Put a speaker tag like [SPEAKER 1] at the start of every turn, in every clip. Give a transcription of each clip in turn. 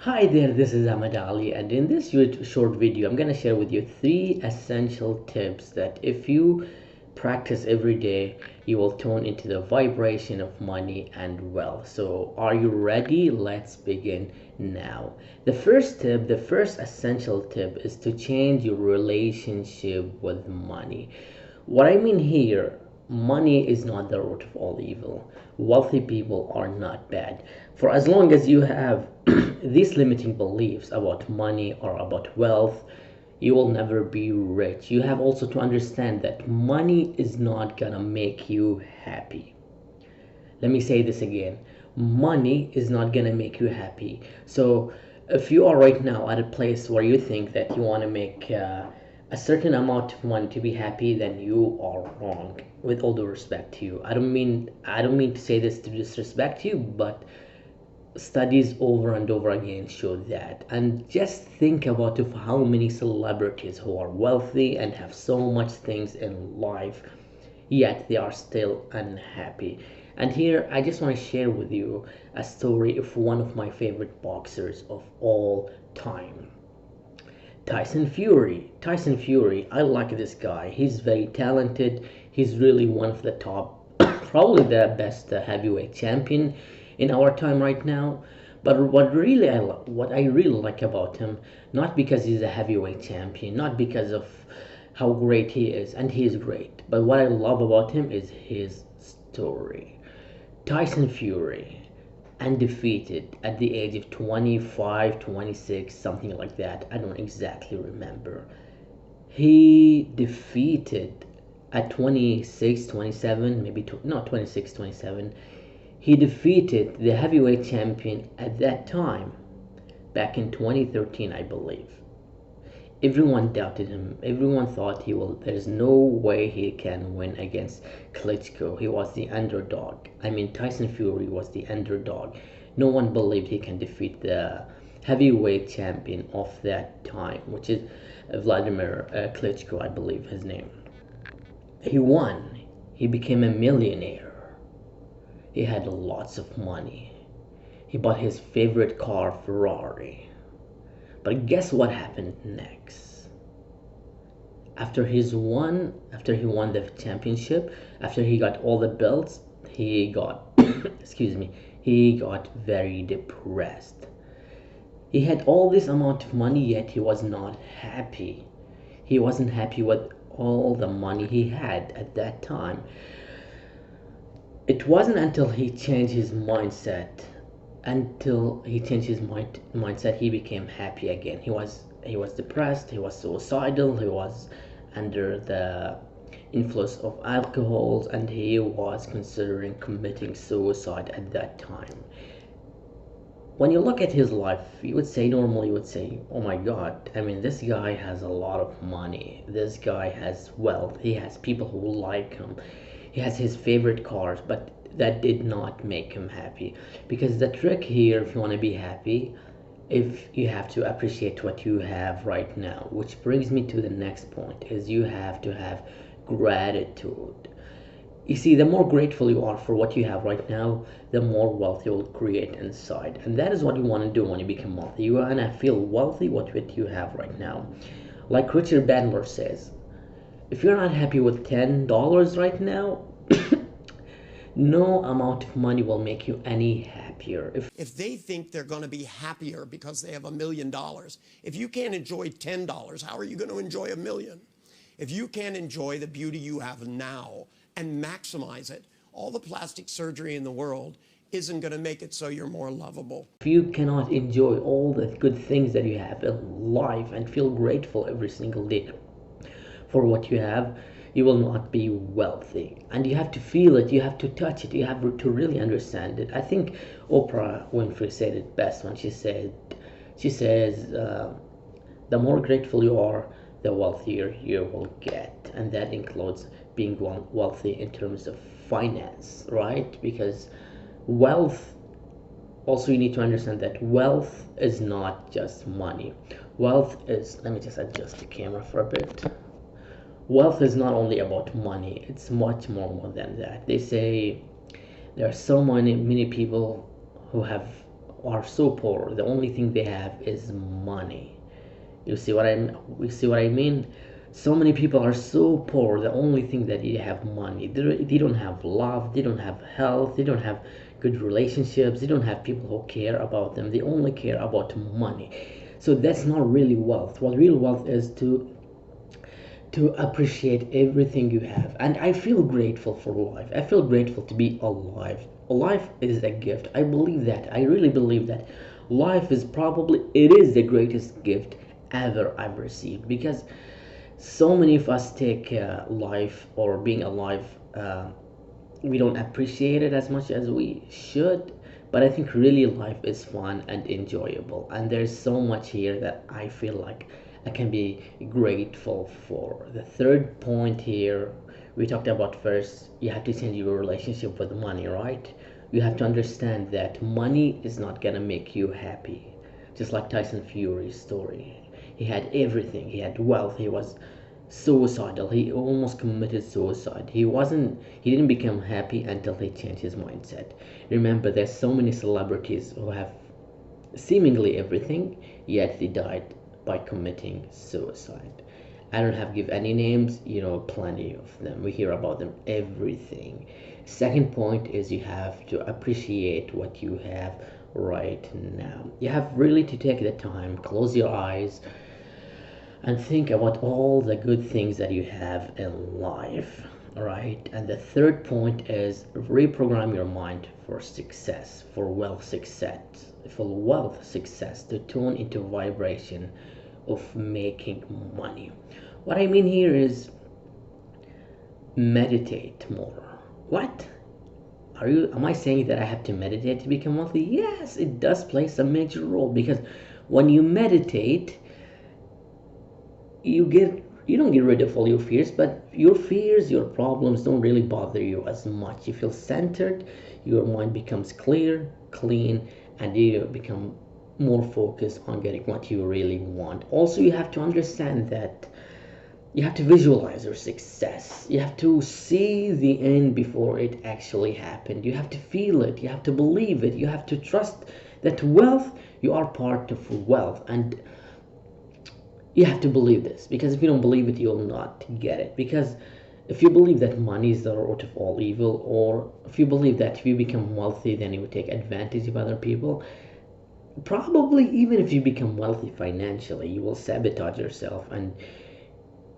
[SPEAKER 1] Hi there, this is Ahmed Ali, and in this short video, I'm going to share with you three essential tips that if you practice every day, you will tune into the vibration of money and wealth. So, are you ready? Let's begin now. The first tip, the first essential tip is to change your relationship with money. What I mean here, money is not the root of all evil. Wealthy people are not bad. For as long as you have these limiting beliefs about money or about wealth, you will never be rich. You have also to understand that money is not gonna make you happy. Let me say this again. Money is not gonna make you happy. So if you are right now at a place where you think that you want to make a certain amount of money to be happy, then you are wrong. With all due respect to you, I don't mean to say this to disrespect you, but studies over and over again show that. And just think about of how many celebrities who are wealthy and have so much things in life, yet they are still unhappy. And here I just want to share with you a story of one of my favorite boxers of all time. Tyson Fury. Tyson Fury, I like this guy. He's very talented. He's really one of the top, probably the best heavyweight champion in our time right now. But what I really like about him, not because he's a heavyweight champion, not because of how great he is, and he is great, but what I love about him is his story. Tyson Fury, undefeated at the age of 25, 26, something like that. I don't exactly remember. He defeated at 26, 27, maybe no 26, 27. He defeated the heavyweight champion at that time, back in 2013, I believe. Everyone doubted him. Everyone thought he will. There's no way he can win against Klitschko. He was the underdog. I mean, Tyson Fury was the underdog. No one believed he can defeat the heavyweight champion of that time, which is Vladimir Klitschko, I believe his name. He won. He became a millionaire. He had lots of money. He bought his favorite car, Ferrari. But guess what happened next? After he won the championship, after he got all the belts, he got, excuse me, he got very depressed. He had all this amount of money, yet he was not happy. He wasn't happy with all the money he had at that time. It wasn't until he changed his mindset he became happy again. He was depressed, he was suicidal, he was under the influence of alcohol, and he was considering committing suicide at that time. When you look at his life, you would say, oh my god, I mean, this guy has a lot of money, this guy has wealth, he has people who like him, he has his favorite cars, but that did not make him happy. Because the trick here, if you want to be happy, if you have to appreciate what you have right now, which brings me to the next point, is you have to have gratitude. You see, the more grateful you are for what you have right now, the more wealth you'll create inside. And that is what you want to do when you become wealthy. You want to feel wealthy with what you have right now. Like Richard Bandler says, if you're not happy with $10 right now, no amount of money will make you any happier.
[SPEAKER 2] If they think they're going to be happier because they have $1 million, if you can't enjoy $10, how are you going to enjoy a million? If you can't enjoy the beauty you have now and maximize it, all the plastic surgery in the world isn't going to make it so you're more lovable.
[SPEAKER 1] If you cannot enjoy all the good things that you have in life and feel grateful every single day for what you have, you will not be wealthy. And you have to feel it, you have to touch it, you have to really understand it. I think Oprah Winfrey said it best when she says, the more grateful you are, the wealthier you will get. And that includes being wealthy in terms of finance, right? Because wealth, also you need to understand that wealth is not just money. Wealth is, let me just adjust the camera for a bit. Wealth is not only about money, it's much more than that. They say there are so many people who have are so poor, the only thing they have is money. You see what I mean? So many people are so poor, the only thing that they have money. They don't have love, they don't have health, they don't have good relationships, they don't have people who care about them. They only care about money. So that's not really wealth. What real wealth is to appreciate everything you have. And I feel grateful for life. I feel grateful to be alive. Life is a gift. I believe that. I really believe that life is probably it is the greatest gift ever I've received, because so many of us take life or being alive, we don't appreciate it as much as we should. But I think really life is fun and enjoyable, and there's so much here that I feel like I can be grateful for. The third point here, we talked about first, you have to change your relationship with money, right? You have to understand that money is not gonna make you happy. Just like Tyson Fury's story. He had everything. He had wealth. He was suicidal. He almost committed suicide. He didn't become happy until he changed his mindset. Remember, there's so many celebrities who have seemingly everything, yet they died by committing suicide. I don't have to give any names, you know, plenty of them. We hear about them everything. Second point is you have to appreciate what you have right now. You have really to take the time, close your eyes, and think about all the good things that you have in life. All right. And the third point is reprogram your mind for success, for wealth success, to tune into vibration of making money. What I mean here is meditate more. What? Am I saying that I have to meditate to become wealthy? Yes, it does play some major role, because when you meditate, you don't get rid of all your fears, but your problems don't really bother you as much. You feel centered, your mind becomes clear, clean, and you become more focused on getting what you really want. Also, you have to understand that you have to visualize your success. You have to see the end before it actually happened. You have to feel it, you have to believe it, you have to trust that wealth, you are part of wealth. And you have to believe this, because if you don't believe it, you'll not get it. Because if you believe that money is the root of all evil, or if you believe that if you become wealthy then you will take advantage of other people, probably even if you become wealthy financially, you will sabotage yourself, and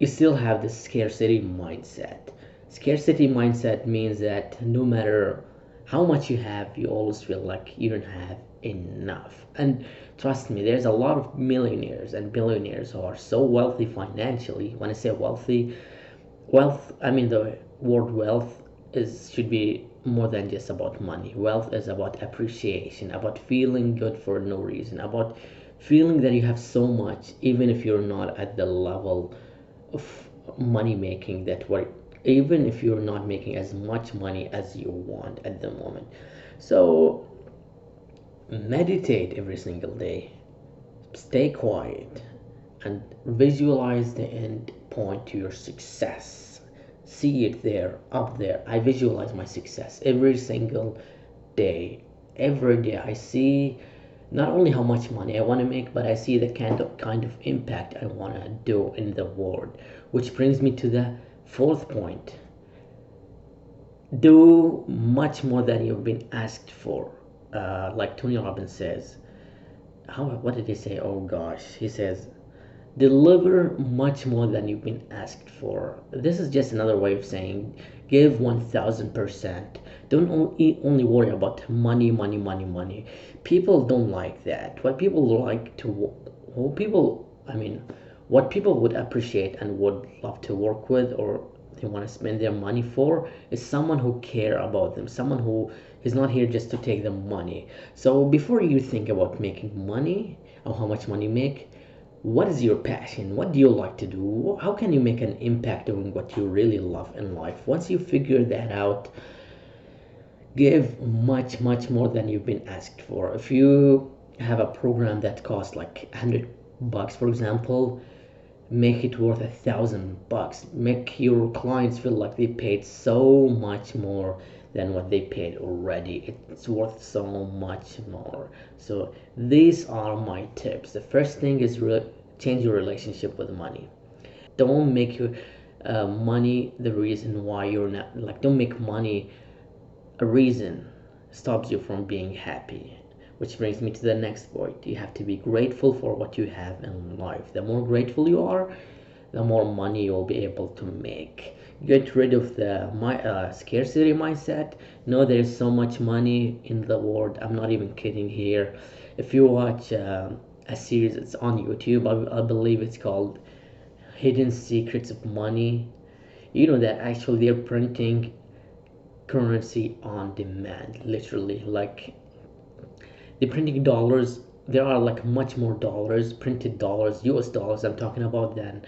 [SPEAKER 1] you still have this scarcity mindset. Scarcity mindset means that no matter how much you have, you always feel like you don't have enough. And trust me, there's a lot of millionaires and billionaires who are so wealthy financially. When I say wealthy, I mean the word wealth is should be more than just about money. Wealth is about appreciation, about feeling good for no reason, about feeling that you have so much, even if you're not at the level of money making that what even if you're not making as much money as you want at the moment. So meditate every single day, stay quiet, and visualize the end point to your success. See it there, up there. I visualize my success every single day. Every day I see not only how much money I want to make, but I see the kind of impact I want to do in the world. Which brings me to the fourth point. Do much more than you've been asked for. Like Tony Robbins says, what did he say? Oh gosh, he says, deliver much more than you've been asked for. This is just another way of saying give 1000%. Don't only worry about money, money, money, money. People don't like that. What people would appreciate and would love to work with, or they want to spend their money for, is someone who care about them, someone who is not here just to take the money. So before you think about making money or how much money you make, what is your passion? What do you like to do? How can you make an impact doing what you really love in life? Once you figure that out, give much, much more than you've been asked for. If you have a program that costs like $100, for example, make it worth $1,000. Make your clients feel like they paid so much more than what they paid already. It's worth so much more. So these are my tips. The first thing is change your relationship with money. Don't make your money the reason why you're not, like, don't make money a reason stops you from being happy. Which brings me to the next point. You have to be grateful for what you have in life. The more grateful you are, the more money you'll be able to make. Get rid of the scarcity mindset. No, there's so much money in the world. I'm not even kidding here. If you watch a series, it's on YouTube, I believe it's called Hidden Secrets of Money. You know that actually they're printing currency on demand, literally. Like, they're printing dollars. There are like much more dollars, printed dollars, US dollars I'm talking about, than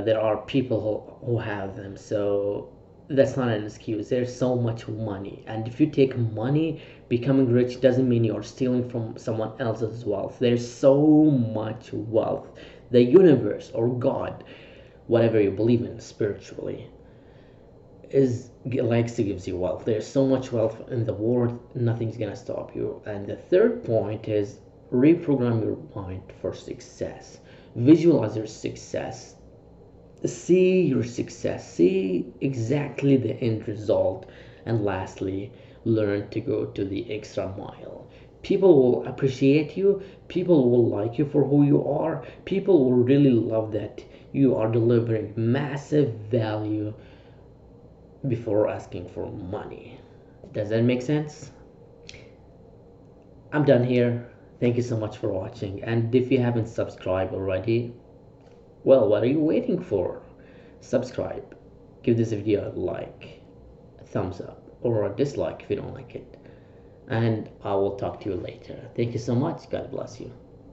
[SPEAKER 1] there are people who have them. So that's not an excuse. There's so much money, and if you take money, becoming rich doesn't mean you're stealing from someone else's wealth. There's so much wealth. The universe or God, whatever you believe in spiritually, is likes to gives you wealth. There's so much wealth in the world, nothing's gonna stop you. And the third point is reprogram your mind for success. Visualize your success. See your success. See exactly the end result. And lastly, learn to go to the extra mile. People will appreciate you. People will like you for who you are. People will really love that you are delivering massive value before asking for money. Does that make sense? I'm done here. Thank you so much for watching. And if you haven't subscribed already, well, what are you waiting for? Subscribe. Give this video a like, a thumbs up, or a dislike if you don't like it. And I will talk to you later. Thank you so much. God bless you.